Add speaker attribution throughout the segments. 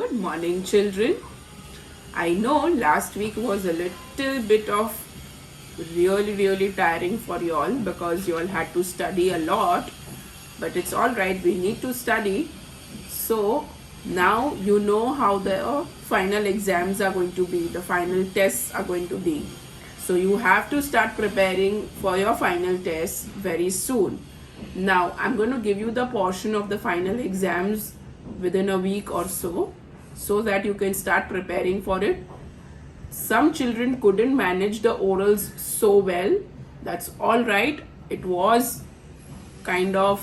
Speaker 1: Good morning, children. I know last week was a little bit of really tiring for you all because you all had to study a lot, but it's all right. We need to study. So now you know how the final exams are going to be, the final tests are going to be. So you have to start preparing for your final tests very soon. Now I'm going to give you the portion of the final exams within a week or so that you can start preparing for it. Some children couldn't manage the orals so well. That's all right. It was kind of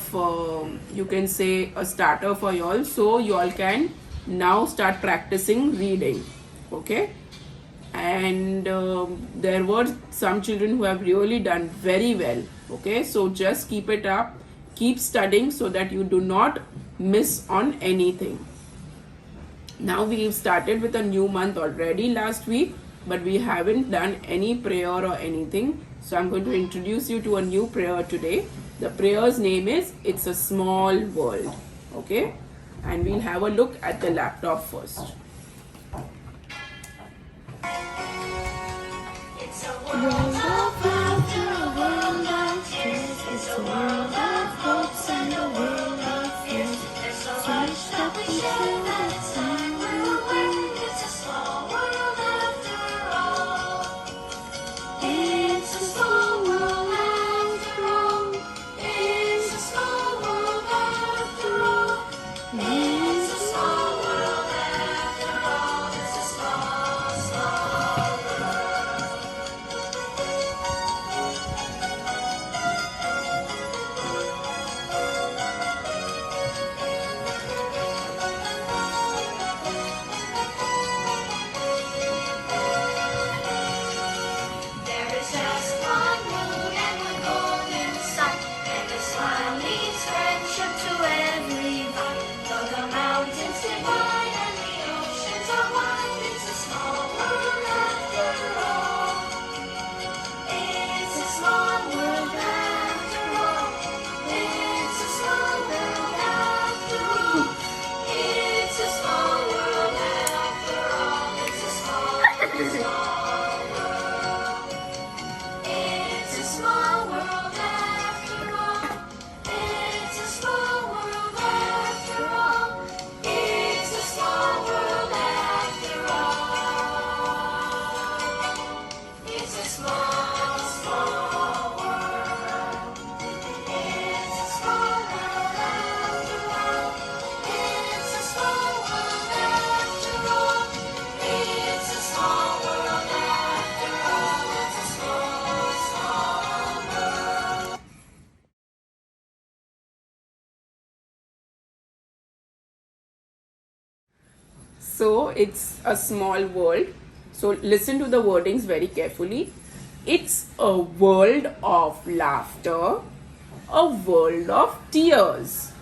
Speaker 1: you can say a starter for y'all, so y'all can now start practicing reading. Okay, and there were some children who have really done very well. Okay, so just keep it up, keep studying so that you do not miss on anything. Now we've started with a new month already last week, but we haven't done any prayer or anything. So I'm going to introduce you to a new prayer today. The prayer's name is It's a Small World. Okay, and we'll have a look at the laptop first.
Speaker 2: It's a world of laughter, a world of tears. It's a world of hopes and a world of fears. There's so much that we share that it's time we're aware. It's a small world after all. It's a small world after all. It's a small world after all. It's a small world after all. It's a small world. There is just one moon and one golden sun, and a smile means friendship to everyone. Though the mountains divide and the oceans are wide, it's a small world after all. It's a small world after all. It's a small world after all. It's a small world after all. It's a small world. It's a small world after all. It's a small world after all. It's a small world after all. It's a small, small world. It's a small world after all. It's a small world after all. It's a small world after all. It's a small, small world.
Speaker 1: So it's a small world. So listen to the wordings very carefully. It's a world of laughter, a world of tears.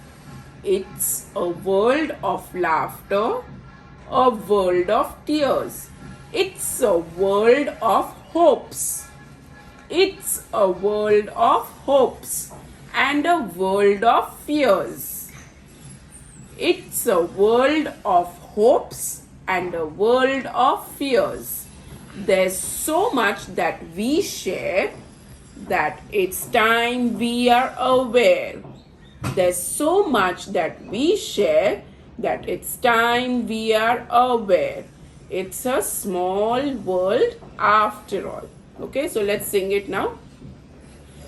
Speaker 1: It's a world of laughter, a world of tears. It's a world of hopes. It's a world of hopes and a world of fears. It's a world of hopes and a world of fears. There's so much that we share that it's time we are aware. There's so much that we share that it's time we are aware. It's a small world after all. Okay, so let's sing it now.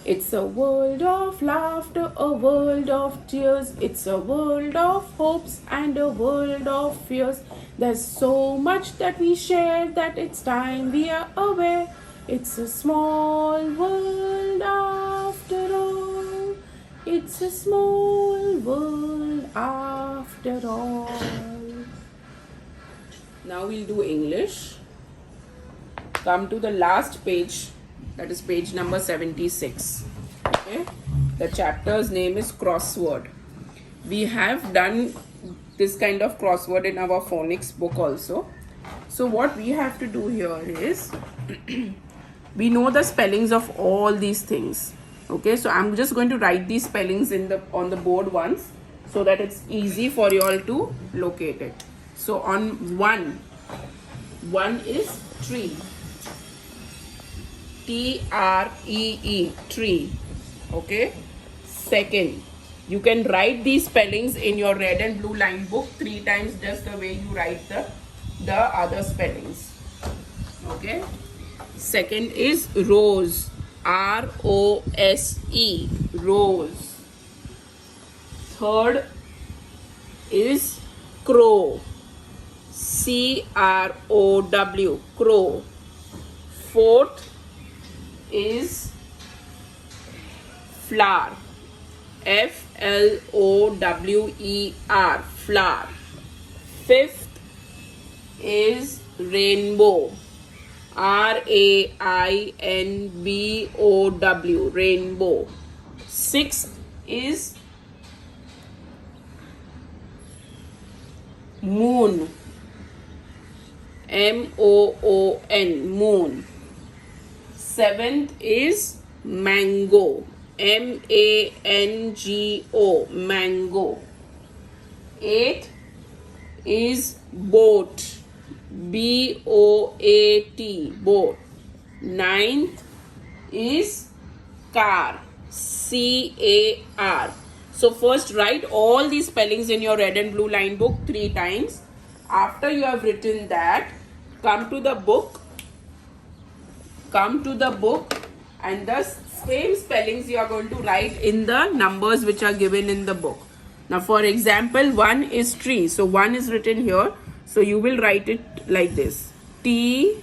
Speaker 1: It's a world of laughter, a world of tears. It's a world of hopes and a world of fears. There's so much that we share that it's time we are aware. It's a small world after all. It's a small world after all. Now we'll do English. Come to the last page, that is page number 76. Okay, the chapter's name is crossword. We have done this kind of crossword in our phonics book also. So what we have to do here is we know the spellings of all these things. Okay, so I'm just going to write these spellings on the board once so that it's easy for you all to locate it. So on one is tree. T-R-E-E, tree. Okay. Second, you can write these spellings in your red and blue line book 3 times, just the way you write the other spellings. Okay. Second is rose. R-O-S-E, rose. Third is crow. C-R-O-W, crow. Fourth is flower. F-L-O-W-E-R, flower. Fifth is rainbow. R-A-I-N-B-O-W, rainbow. Sixth is moon. M-O-O-N, moon. Seventh is mango. M-A-N-G-O, mango. Eighth is boat. B-O-A-T, boat. Ninth is car. C-A-R. So first write all these spellings in your red and blue line book 3 times. After you have written that, come to the book and the same spellings you are going to write in the numbers which are given in the book. Now for example, 1 is tree. So 1 is written here. So you will write it like this. T-R-E-E,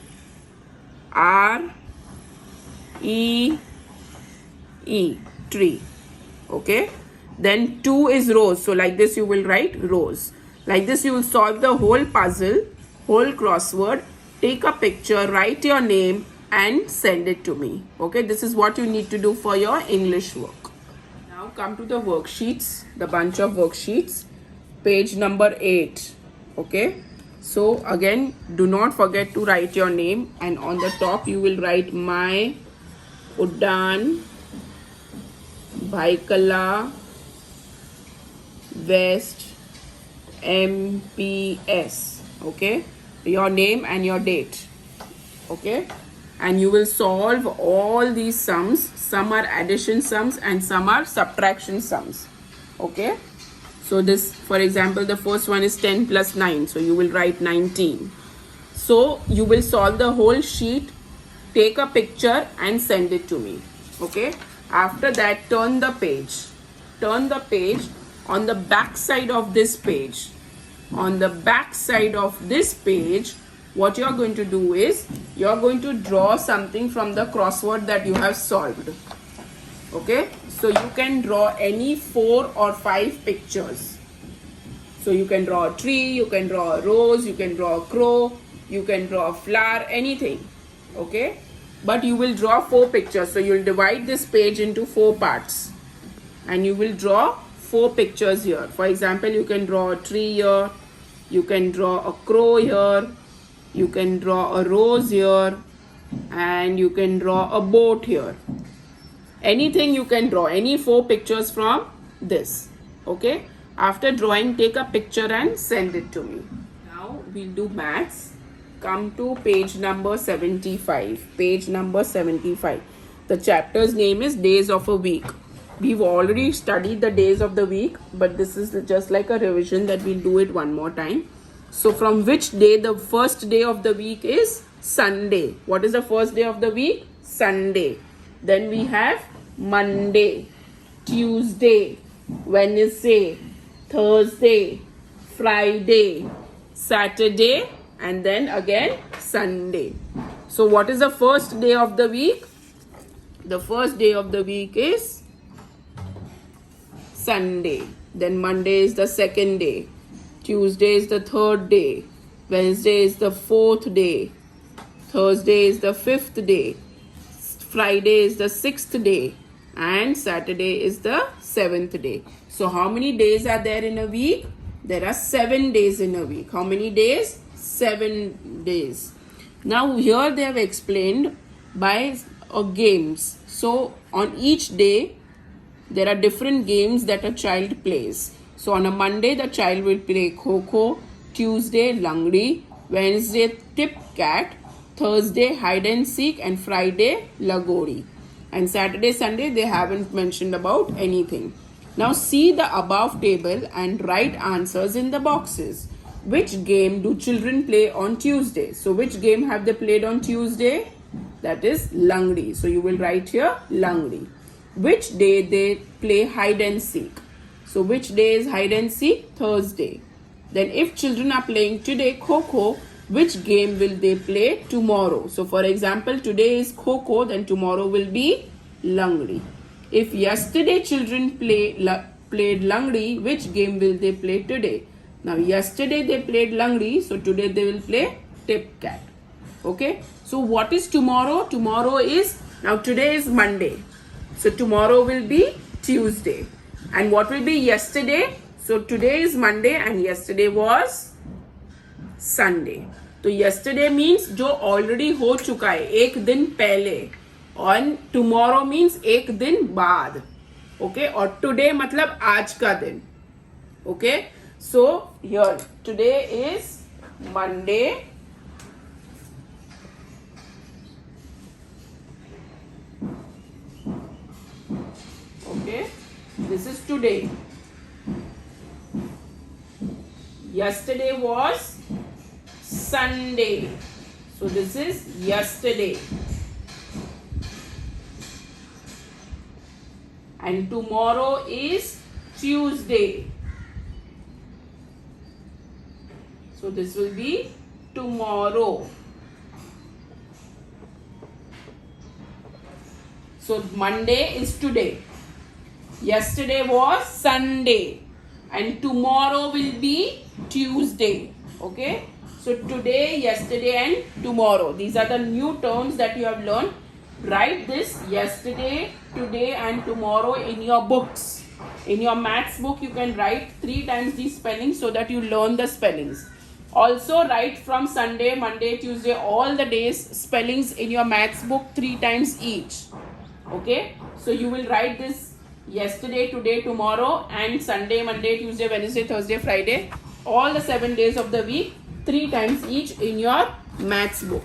Speaker 1: tree. Okay. Then 2 is rose. So like this you will write rose. Like this you will solve the whole puzzle, whole crossword. Take a picture, write your name and send it to me. Okay. This is what you need to do for your English work. Now come to the worksheets, the bunch of worksheets. Page number 8. Okay. So again, do not forget to write your name, and on the top you will write my Udaan Bhaikala West MPS. Okay, your name and your date. Okay, and you will solve all these sums. Some are addition sums and some are subtraction sums. Okay. So this, for example, the first one is 10 plus 9. So you will write 19. So you will solve the whole sheet, take a picture and send it to me. Okay. After that, turn the page. Turn the page on the back side of this page. On the back side of this page, what you are going to do is, you are going to draw something from the crossword that you have solved. Okay, so you can draw any 4 or 5 pictures. So you can draw a tree, you can draw a rose, you can draw a crow, you can draw a flower, anything. Okay, but you will draw 4 pictures. So you will divide this page into 4 parts and you will draw 4 pictures here. For example, you can draw a tree here, you can draw a crow here, you can draw a rose here, and you can draw a boat here. Anything you can draw, any 4 pictures from this. Okay, after drawing, take a picture and send it to me. Now we'll do maths. Come to page number 75. Page number 75. The chapter's name is Days of a Week. We've already studied the days of the week, but this is just like a revision that we'll do it one more time. So from which day? The first day of the week is Sunday. What is the first day of the week? Sunday. Then we have Monday, Tuesday, Wednesday, Thursday, Friday, Saturday, and then again Sunday. So what is the first day of the week? The first day of the week is Sunday. Then Monday is the second day. Tuesday is the third day. Wednesday is the fourth day. Thursday is the fifth day. Friday is the sixth day. And Saturday is the seventh day. So how many days are there in a week? There are 7 days in a week. How many days? 7 days. Now here they have explained by games. So on each day, there are different games that a child plays. So on a Monday, the child will play Kho-Kho. Tuesday Langdi, Wednesday Tip Cat, Thursday Hide and Seek, and Friday Lagori. And Saturday, Sunday they haven't mentioned about anything. Now see the above table and write answers in the boxes. Which game do children play on Tuesday? So which game have they played on Tuesday? That is Langdi. So you will write here Langdi. Which day they play hide and seek? So which day is hide and seek? Thursday. Then if children are playing today Kho-Kho, which game will they play tomorrow? So for example, today is Kho-Kho, then tomorrow will be Langdi. If yesterday children played Langdi, which game will they play today? Now yesterday they played Langdi, so today they will play Tip Cat. Okay. So what is tomorrow? Tomorrow is, now today is Monday. So tomorrow will be Tuesday. And what will be yesterday? So today is Monday and yesterday was Sunday. तो yesterday means जो already हो चुका है एक दिन पहले, और tomorrow means एक दिन बाद. Okay, और today मतलब आज का दिन. Okay, so here today is Monday. Okay, this is today. Yesterday was Sunday. So this is yesterday. And tomorrow is Tuesday. So this will be tomorrow. So Monday is today. Yesterday was Sunday. And tomorrow will be Tuesday. Okay. So today, yesterday and tomorrow. These are the new terms that you have learned. Write this yesterday, today and tomorrow in your books. In your maths book, you can write 3 times these spellings so that you learn the spellings. Also write from Sunday, Monday, Tuesday, all the days spellings in your maths book 3 times each. Okay. So you will write this yesterday, today, tomorrow and Sunday, Monday, Tuesday, Wednesday, Thursday, Friday. All the 7 days of the week 3 times each in your maths book.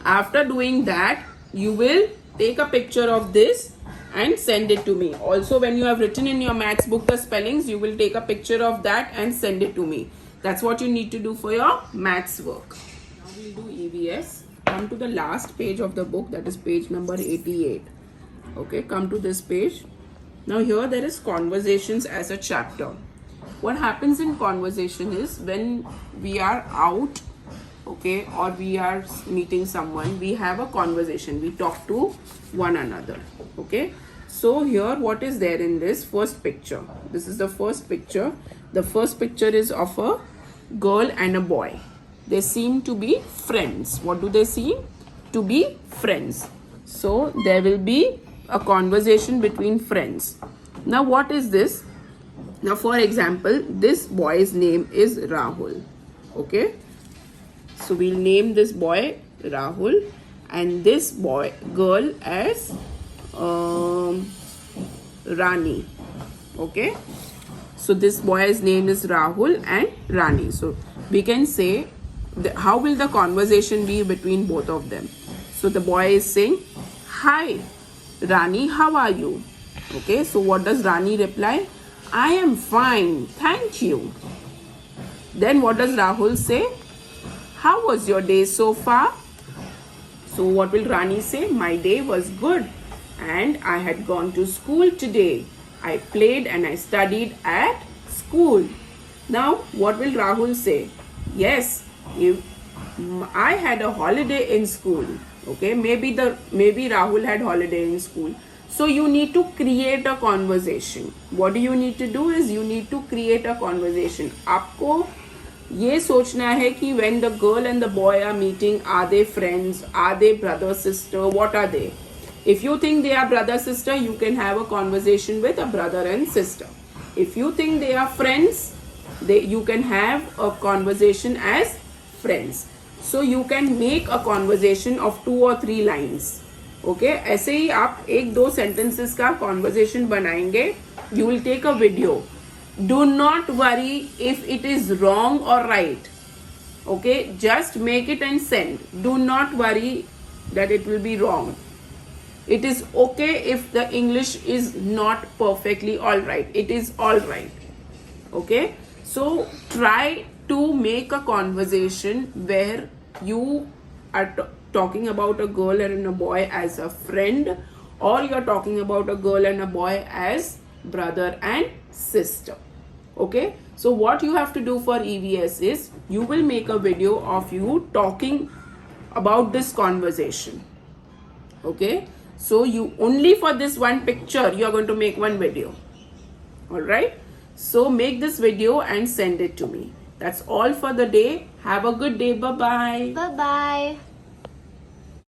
Speaker 1: After doing that, you will take a picture of this and send it to me. Also, when you have written in your maths book the spellings, you will take a picture of that and send it to me. That's what you need to do for your maths work. Now we'll do EVS. Come to the last page of the book, that is page number 88. Okay, come to this page. Now here there is conversations as a chapter. What happens in conversation is when we are out, okay, or we are meeting someone, we have a conversation, we talk to one another. Okay, so here what is there in this first picture? This is the first picture. The first picture is of a girl and a boy. They seem to be friends. What do they seem to be? Friends. So there will be a conversation between friends. Now what is this? Now for example, this boy's name is Rahul. Okay, so we'll name this boy Rahul and this girl as Rani. Okay, so this boy's name is Rahul and Rani. So we can say how will the conversation be between both of them? So the boy is saying, "Hi Rani, how are you?" Okay, so what does Rani reply? "I am fine, thank you." Then what does Rahul say? "How was your day so far?" So what will Rani say? "My day was good and I had gone to school today. I played and I studied at school." Now what will Rahul say? "Yes, I had a holiday in school." Okay, maybe Rahul had holiday in school. So you need to create a conversation. What do you need to do is you need to create a conversation. आपको ये सोचना है कि when the girl and the boy are meeting, are they friends? Are they brother sister? What are they? If you think they are brother sister, you can have a conversation with a brother and sister. If you think they are friends, you can have a conversation as friends. So you can make a conversation of 2 or 3 lines. Okay, ऐसे ही आप 1-2 sentences का conversation बनाएंगे. You will take a video Do not worry if it is wrong or right. Okay, just make it and send. Do not worry that it will be wrong. It is okay if the English is not perfectly all right. It is all right. Okay, so try to make a conversation where you are talking about a girl and a boy as a friend, or you're talking about a girl and a boy as brother and sister. Okay, so what you have to do for EVS is you will make a video of you talking about this conversation. Okay, so you only for this one picture you are going to make one video. All right, so make this video and send it to me. That's all for the day. Have a good day. Bye bye.
Speaker 2: Bye bye.